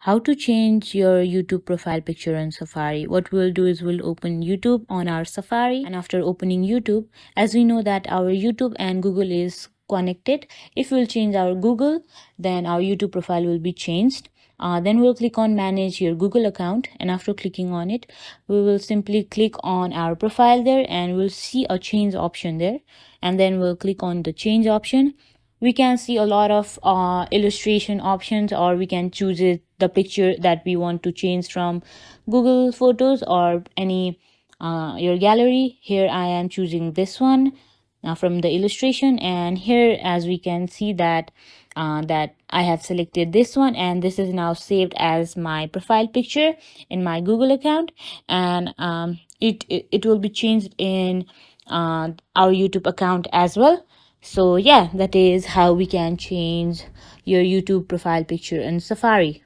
How to change your YouTube profile picture in Safari. What we'll do is we'll open YouTube on our Safari, and after opening YouTube, as we know that our YouTube and Google is connected, if we'll change our Google, then our YouTube profile will be changed. Then we'll click on manage your Google account, and after clicking on it, we will simply click on our profile there, and we'll see a change option there, and then we'll click on the change option. We can see a lot of illustration options, or we can choose the picture that we want to change from Google Photos or any your gallery. Here I am choosing this one from the illustration, and here as we can see that that I have selected this one, and this is now saved as my profile picture in my Google account, and it will be changed in our YouTube account as well. So yeah, that is how we can change your YouTube profile picture in Safari.